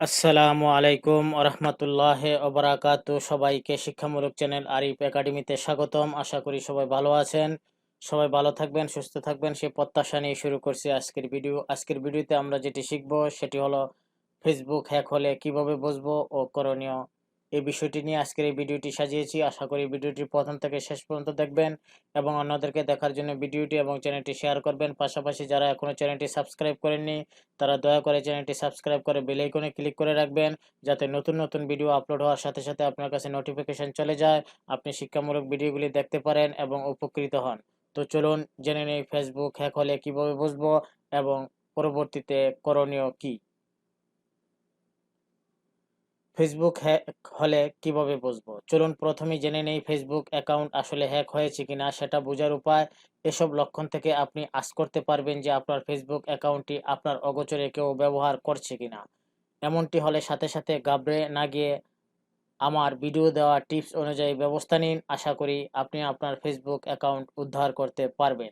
আসসালামু আলাইকুম ওরহমতুল্লাহ ওবরাকাতু। সবাইকে শিক্ষামূলক চ্যানেল আরিফ একাডেমিতে স্বাগতম। আশা করি সবাই ভালো আছেন, সবাই ভালো থাকবেন, সুস্থ থাকবেন সে প্রত্যাশা নিয়ে শুরু করছি আজকের ভিডিও। আজকের ভিডিওতে আমরা যেটি শিখব সেটি হলো ফেসবুক হ্যাক হলে কিভাবে বুঝবো ও করণীয়। এই বিষয়টি নিয়ে আজকের এই ভিডিওটি সাজিয়েছি। আশা করি ভিডিওটি প্রথম থেকে শেষ পর্যন্ত দেখবেন এবং অন্যদেরকে দেখার জন্য ভিডিওটি এবং চ্যানেলটি শেয়ার করবেন। পাশাপাশি যারা এখনো চ্যানেলটি সাবস্ক্রাইব করেননি তারা দয়া করে চ্যানেলটি সাবস্ক্রাইব করে বেল আইকনে ক্লিক করে রাখবেন, যাতে নতুন নতুন ভিডিও আপলোড হওয়ার সাথে সাথে আপনার কাছে নোটিফিকেশন চলে যায়, আপনি শিক্ষামূলক ভিডিওগুলি দেখতে পারেন এবং উপকৃত হন। তো চলুন জেনে নেই ফেসবুক হ্যাক হলে কিভাবে বুঝবো এবং পরবর্তীতে করণীয় কি। ফেসবুক হ্যাক হলে কিভাবে বুঝবো, চলুন প্রথমেই জেনে নেই ফেসবুক অ্যাকাউন্ট আসলে হ্যাক হয়েছে কিনা সেটা বোঝার উপায়। এসব লক্ষণ থেকে আপনি আঁচ করতে পারবেন যে আপনার ফেসবুক অ্যাকাউন্টটি আপনার অগোচরে কেউ ব্যবহার করছে কিনা। এমনটি হলে সাথে সাথে ঘাবড়ে না গিয়ে আমার ভিডিও দেওয়া টিপস অনুযায়ী ব্যবস্থা নিন। আশা করি আপনি আপনার ফেসবুক অ্যাকাউন্ট উদ্ধার করতে পারবেন।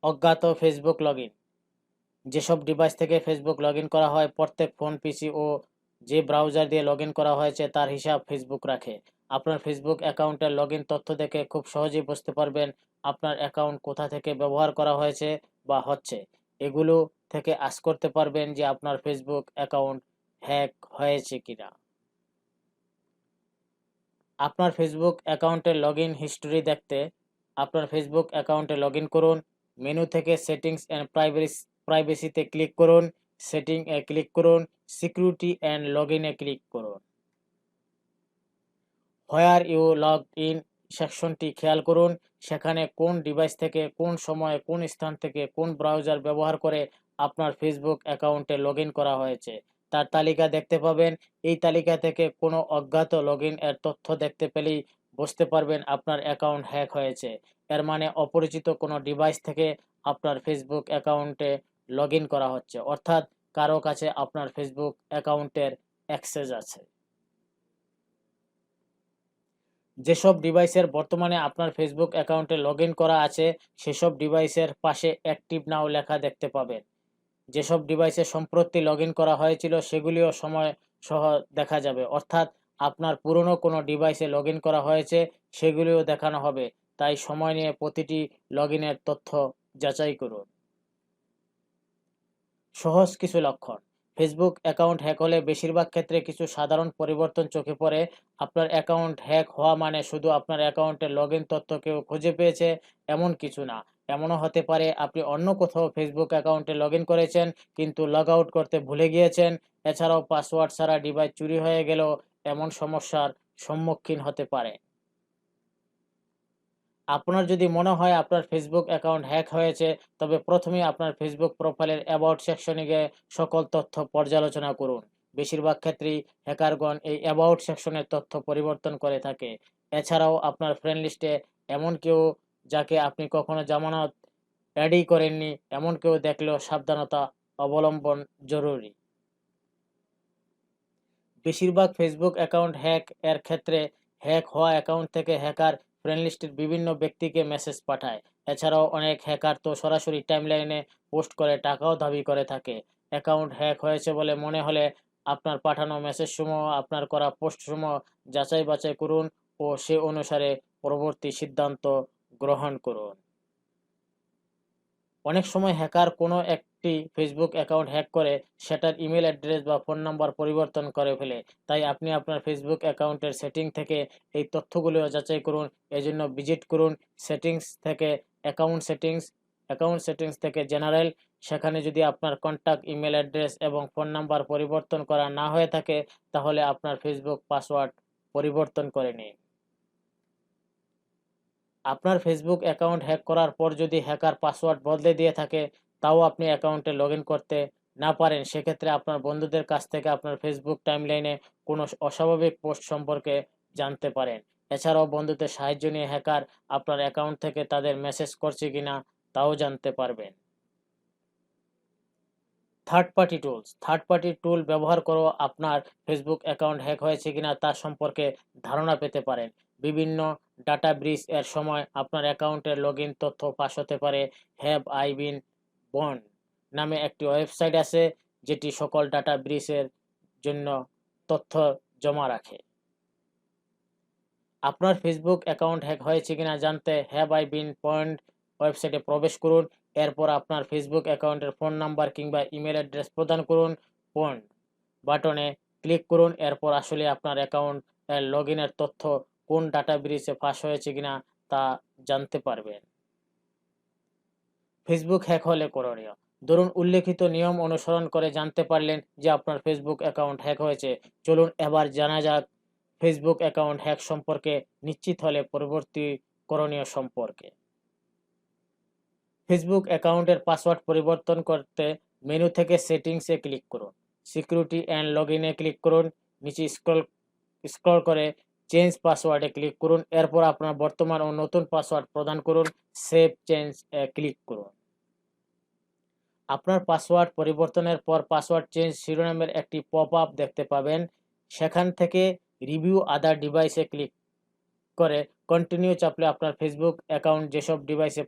অজ্ঞাত ফেসবুক লগইন। যেসব ডিভাইস থেকে ফেসবুক লগইন করা হয়, প্রত্যেক ফোন, পিসি ও যে ব্রাউজার দিয়ে লগইন করা হয়েছে তার হিসাব ফেসবুক রাখে। আপনার ফেসবুক অ্যাকাউন্টের লগইন তথ্য দেখে খুব সহজেই বুঝতে পারবেন আপনার অ্যাকাউন্ট কোথা থেকে ব্যবহার করা হয়েছে বা হচ্ছে। এগুলো থেকে আঁচ করতে পারবেন যে আপনার ফেসবুক অ্যাকাউন্ট হ্যাক হয়েছে কিনা। আপনার ফেসবুক অ্যাকাউন্টের লগইন হিস্টোরি দেখতে আপনার ফেসবুক অ্যাকাউন্টে লগইন করুন। মেনু থেকে সেটিংস অ্যান্ড প্রাইভেসিতে ক্লিক করুন, সেটিং এ ক্লিক করুন, সিকিউরিটি অ্যান্ড লগইনে ক্লিক করুন। হোয়ার ইউ লগ ইন সেকশনটি খেয়াল করুন। সেখানে কোন ডিভাইস থেকে, কোন সময়ে, কোন স্থান থেকে, কোন ব্রাউজার ব্যবহার করে আপনার ফেসবুক অ্যাকাউন্টে লগইন করা হয়েছে তার তালিকা দেখতে পাবেন। এই তালিকা থেকে কোনো অজ্ঞাত লগইন এর তথ্য দেখতে পেলেই বুঝতে পারবেন আপনার অ্যাকাউন্ট হ্যাক হয়েছে। এর মানে অপরিচিত কোনো ডিভাইস থেকে আপনার ফেসবুক অ্যাকাউন্টে লগইন করা হচ্ছে, অর্থাৎ কারো কাছে আপনার ফেসবুক অ্যাকাউন্টের অ্যাক্সেস আছে। যেসব ডিভাইসের বর্তমানে আপনার ফেসবুক অ্যাকাউন্টে লগইন করা আছে সেসব ডিভাইসের পাশে অ্যাক্টিভ নাও লেখা দেখতে পাবেন। যেসব ডিভাইসে সম্প্রতি লগইন করা হয়েছিল সেগুলিও সময় সহ দেখা যাবে, অর্থাৎ আপনার পুরনো কোনো ডিভাইসে লগইন করা হয়েছে সেগুলিও দেখানো হবে। তাই সময় নিয়ে প্রতিটি লগইনের তথ্য যাচাই করুন। সহজ কিছু লক্ষণ। ফেসবুক অ্যাকাউন্ট হ্যাক হলে বেশিরভাগ ক্ষেত্রে কিছু সাধারণ পরিবর্তন চোখে পড়ে। আপনার অ্যাকাউন্ট হ্যাক হওয়া মানে শুধু আপনার অ্যাকাউন্টের লগইন তথ্য কেউ খুঁজে পেয়েছে এমন কিছু না। এমনও হতে পারে আপনি অন্য কোথাও ফেসবুক অ্যাকাউন্টে লগইন করেছেন কিন্তু লগ আউট করতে ভুলে গিয়েছেন। এছাড়াও পাসওয়ার্ড ছাড়া ডিভাইস চুরি হয়ে গেলেও এমন সমস্যার সম্মুখীন হতে পারে। আপনার যদি মনে হয় আপনার ফেসবুক অ্যাকাউন্ট হ্যাক হয়েছে, তবে প্রথমেই আপনার ফেসবুক প্রোফাইলের অ্যাবাউট সেকশনে গিয়ে সকল তথ্য পর্যালোচনা করুন। বেশিরভাগ ক্ষেত্রেই হ্যাকারগণ এই অ্যাবাউট সেকশনের তথ্য পরিবর্তন করে থাকে। এছাড়াও আপনার ফ্রেন্ড লিস্টে এমন কেউ যাকে আপনি কখনো জামানত অ্যাডই করেননি এমন কেউ দেখলেও সাবধানতা অবলম্বন জরুরি। বেশিরভাগ ফেসবুক অ্যাকাউন্ট হ্যাক এর ক্ষেত্রে হ্যাক হওয়া অ্যাকাউন্ট থেকে হ্যাকার ফ্রেন্ড লিস্টের বিভিন্ন ব্যক্তিকে মেসেজ পাঠায়। এছাড়াও অনেক হ্যাকার তো সরাসরি টাইমলাইনে পোস্ট করে টাকাও দাবি করে থাকে। অ্যাকাউন্ট হ্যাক হয়েছে বলে মনে হলে আপনার পাঠানো মেসেজসমূহ, আপনার করা পোস্টসমূহ যাচাই বাছাই করুন ও সে অনুসারে পরবর্তী সিদ্ধান্ত গ্রহণ করুন। অনেক সময় হ্যাকার কোনো একটি ফেসবুক অ্যাকাউন্ট হ্যাক করে সেটার ইমেল অ্যাড্রেস বা ফোন নাম্বার পরিবর্তন করে ফেলে। তাই আপনি আপনার ফেসবুক অ্যাকাউন্টের সেটিং থেকে এই তথ্যগুলো যাচাই করুন। এজন্য ভিজিট করুন সেটিংস থেকে অ্যাকাউন্ট সেটিংস থেকে জেনারেল। সেখানে যদি আপনার কন্ট্যাক্ট, ইমেল অ্যাড্রেস এবং ফোন নাম্বার পরিবর্তন করা না হয়ে থাকে তাহলে আপনার ফেসবুক পাসওয়ার্ড পরিবর্তন করে নিন। আপনার ফেসবুক অ্যাকাউন্ট হ্যাক করার পর যদি হ্যাকার পাসওয়ার্ড বদলে দিয়ে থাকে তাও আপনি অ্যাকাউন্টে লগইন করতে না পারেন, সেক্ষেত্রে আপনার বন্ধুদের কাছ থেকে আপনার ফেসবুক টাইমলাইনে কোনো অস্বাভাবিক পোস্ট সম্পর্কে জানতে পারেন। এছাড়াও বন্ধুদের সাহায্য নিয়ে হ্যাকার আপনার অ্যাকাউন্ট থেকে তাদের মেসেজ করছে কিনা তাও জানতে পারবেন। থার্ড পার্টি টুল ব্যবহার করেও আপনার ফেসবুক অ্যাকাউন্ট হ্যাক হয়েছে কিনা তা সম্পর্কে ধারণা পেতে পারেন। বিভিন্ন ডাটা ব্রিচ এর সময় আপনার অ্যাকাউন্টের লগইন তথ্য ফাঁস হতে পারে। হ্যাভ আই বিন বন্ড নামে একটি ওয়েবসাইট আছে যেটি সকল ডাটা ব্রিচের জন্য তথ্য জমা রাখে। আপনার ফেসবুক অ্যাকাউন্ট হ্যাক হয়েছে কিনা জানতে হ্যাভ আই বিন পয়েন্ট ওয়েবসাইটে প্রবেশ করুন। এরপর আপনার ফেসবুক অ্যাকাউন্টের ফোন নাম্বার কিংবা ইমেল অ্যাড্রেস প্রদান করুন। পয়েন্ট বাটনে ক্লিক করুন। এরপর আসলে আপনার অ্যাকাউন্ট লগ ইনের তথ্য কোন ডাটা ব্রিচে ফাঁস হয়েছে কিনা তা জানতে পারবেন। ফেসবুক হ্যাক হলে করণীয়। ধরুন উল্লেখিত নিয়ম অনুসরণ করে জানতে পারলেন যে আপনার ফেসবুক অ্যাকাউন্ট হ্যাক হয়েছে। চলুন এবার জানা যাক ফেসবুক অ্যাকাউন্ট হ্যাক সম্পর্কে নিশ্চিত হলে পরবর্তী করণীয় সম্পর্কে। ফেসবুক অ্যাকাউন্টের পাসওয়ার্ড পরিবর্তন করতে মেনু থেকে সেটিংসে ক্লিক করুন। সিকিউরিটি অ্যান্ড লগ ইনে ক্লিক করুন। নিচে স্ক্রল করে চেঞ্জ পাসওয়ার্ডে ক্লিক করুন। এরপর আপনার বর্তমান ও নতুন পাসওয়ার্ড প্রদান করুন। সেভ চেঞ্জ ক্লিক করুন। আপনার পাসওয়ার্ড পরিবর্তনের পর পাসওয়ার্ড চেঞ্জ শিরোনামের একটি পপ আপ দেখতে পাবেন। সেখান থেকে রিভিউ আদার ডিভাইসে ক্লিক করে কন্টিনিউ চাপলে আপনার ফেসবুক অ্যাকাউন্ট যেসব ডিভাইসে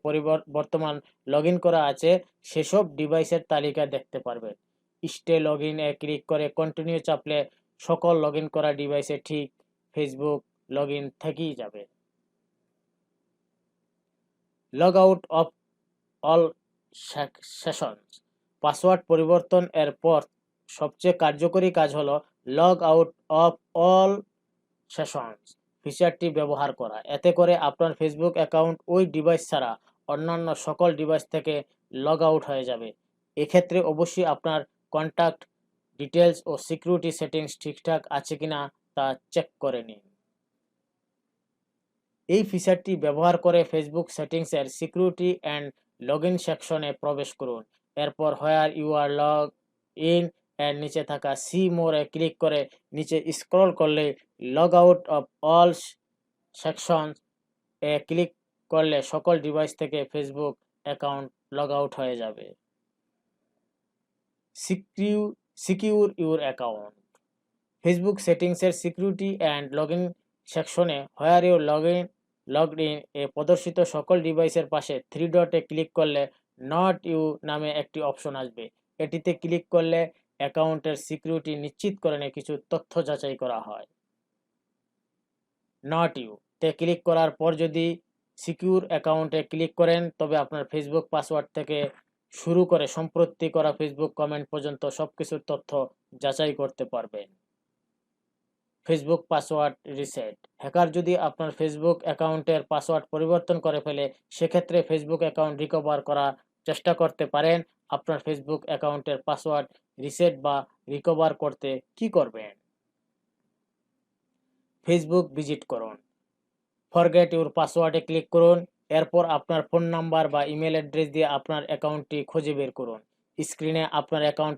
বর্তমান লগ ইন করা আছে সেসব ডিভাইসের তালিকা দেখতে পারবেন। Stay log in a click করে কন্টিনিউ চাপলে সকল লগ ইন করা ডিভাইসে ঠিক ফেসবুক লগ ইন থেকেই যাবে। Log out of all sessions. Password পরিবর্তন এর পর সবচেয়ে কার্যকরী কাজ হলো log out of all sessions ফিচারটি ব্যবহার করা। এতে করে আপনার ফেসবুক অ্যাকাউন্ট ওই ডিভাইস ছাড়া অন্যান্য সকল ডিভাইস থেকে লগ আউট হয়ে যাবে। এক্ষেত্রে অবশ্যই আপনার কন্ট্যাক্ট ডিটেলস ও সিকিউরিটি সেটিংস ঠিকঠাক আছে কিনা তা চেক করে নিন। এই ফিচারটি ব্যবহার করে ফেসবুক সেটিংসের সিকিউরিটি অ্যান্ড লগ ইন সেকশনে প্রবেশ করুন। এরপর where you are log in এর নিচে থাকা সি মোরে ক্লিক করে নিচে স্ক্রল করলে log out of all section A click করলে সকল ডিভাইস থেকে ফেসবুক অ্যাকাউন্ট লগ আউট হয়ে যাবে। Secure your account. ফেসবুক সেটিংসের সিকিউরিটি অ্যান্ড লগ ইন সেকশনে হোয়ার ইউ লগড ইন এ প্রদর্শিত সকল ডিভাইসের পাশে 3 ডটে ক্লিক করলে নট ইউ নামে একটি অপশন আসবে। এটিতে ক্লিক করলে অ্যাকাউন্টের সিকিউরিটি নিশ্চিত করে কিছু তথ্য যাচাই করা হয়। নট ইউ তে ক্লিক করার পর যদি সিকিউর অ্যাকাউন্টে ক্লিক করেন তবে আপনার ফেসবুক পাসওয়ার্ড থেকে শুরু করে সম্প্রতি করা ফেসবুক কমেন্ট পর্যন্ত সবকিছুর তথ্য যাচাই করতে পারবেন। Facebook password reset. হ্যাকার যদি আপনার ফেসবুক অ্যাকাউন্টের পাসওয়ার্ড পরিবর্তন করে ফেলে সেক্ষেত্রে ফেসবুক অ্যাকাউন্ট রিকভার করার চেষ্টা করতে পারেন। আপনার ফেসবুক অ্যাকাউন্টের পাসওয়ার্ড রিসেট বা রিকভার করতে কি করবেন? ফেসবুক ভিজিট করুন। ফরগেট ইউর পাসওয়ার্ডে ক্লিক করুন। এরপর আপনার ফোন নাম্বার বা ইমেল অ্যাড্রেস দিয়ে আপনার অ্যাকাউন্টটি খুঁজে বের করুন। স্ক্রিনে আপনার অ্যাকাউন্ট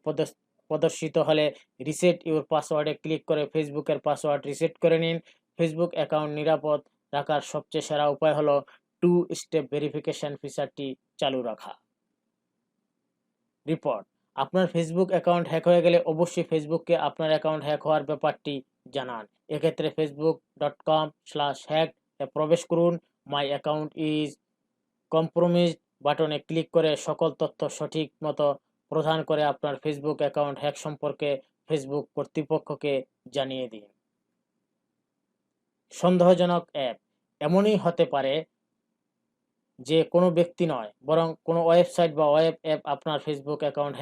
প্রদর্শিত হলে রিসেট ইউর পাসওয়ার্ডে ক্লিক করে ফেসবুকের পাসওয়ার্ড রিসেট করে নিন। ফেসবুক অ্যাকাউন্ট নিরাপদ রাখার সবচেয়ে সেরা উপায় হলো 2 স্টেপ ভেরিফিকেশন ফিচারটি চালু রাখা। রিপোর্ট। আপনার ফেসবুক অ্যাকাউন্ট হ্যাক হয়ে গেলে অবশ্যই ফেসবুককে আপনার অ্যাকাউন্ট হ্যাক হওয়ার ব্যাপারটি জানান। এক্ষেত্রে facebook.com/hack এ প্রবেশ করুন। মাই অ্যাকাউন্ট ইজ কম্প্রোমাইজড বাটনে ক্লিক করে সকল তথ্য সঠিক মতো প্রদান করে আপনার ফেসবুক অ্যাকাউন্ট হ্যাক সম্পর্কে ফেসবুক কর্তৃপক্ষকে জানিয়ে দিন। সন্দেহজনক অ্যাপ। এমনই হতে পারে যে কোনো ব্যক্তি নয় বরং কোনো ওয়েবসাইট বা ওয়েব অ্যাপ আপনার ফেসবুক অ্যাকাউন্ট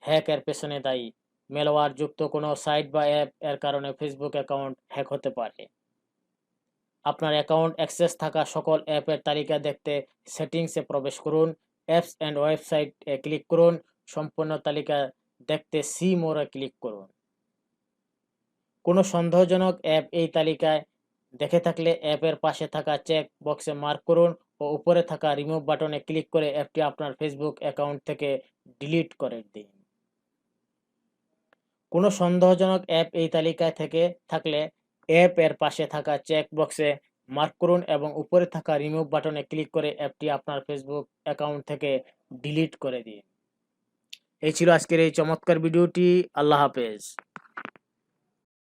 হ্যাকের পেছনে দায়ী। ম্যালওয়্যার যুক্ত কোনো সাইট বা অ্যাপ এর কারণে ফেসবুক অ্যাকাউন্ট হ্যাক হতে পারে। আপনার অ্যাকাউন্ট অ্যাক্সেস থাকা সকল অ্যাপের তালিকা দেখতে সেটিংসে প্রবেশ করুন। Apps and website A click করুন। সম্পূর্ণ তালিকা দেখতে সি মোরে ক্লিক করুন। কোনো সন্দেহজনক অ্যাপ এই তালিকায় দেখে থাকলে অ্যাপের পাশে থাকা চেক বক্সে মার্ক করুন ও উপরে থাকা রিমুভ বাটনে ক্লিক করে অ্যাপটি আপনার ফেসবুক অ্যাকাউন্ট থেকে ডিলিট করে দিন। কোনো সন্দেহজনক অ্যাপ এই তালিকায় থেকে থাকলে অ্যাপ এর পাশে থাকা চেক বক্সে মার্ক করুন এবং উপরে থাকা রিমুভ বাটনে ক্লিক করে অ্যাপটি আপনার ফেসবুক অ্যাকাউন্ট থেকে ডিলিট করে দিন। এই ছিল আজকের এই চমৎকার ভিডিওটি। আল্লাহ হাফেজ।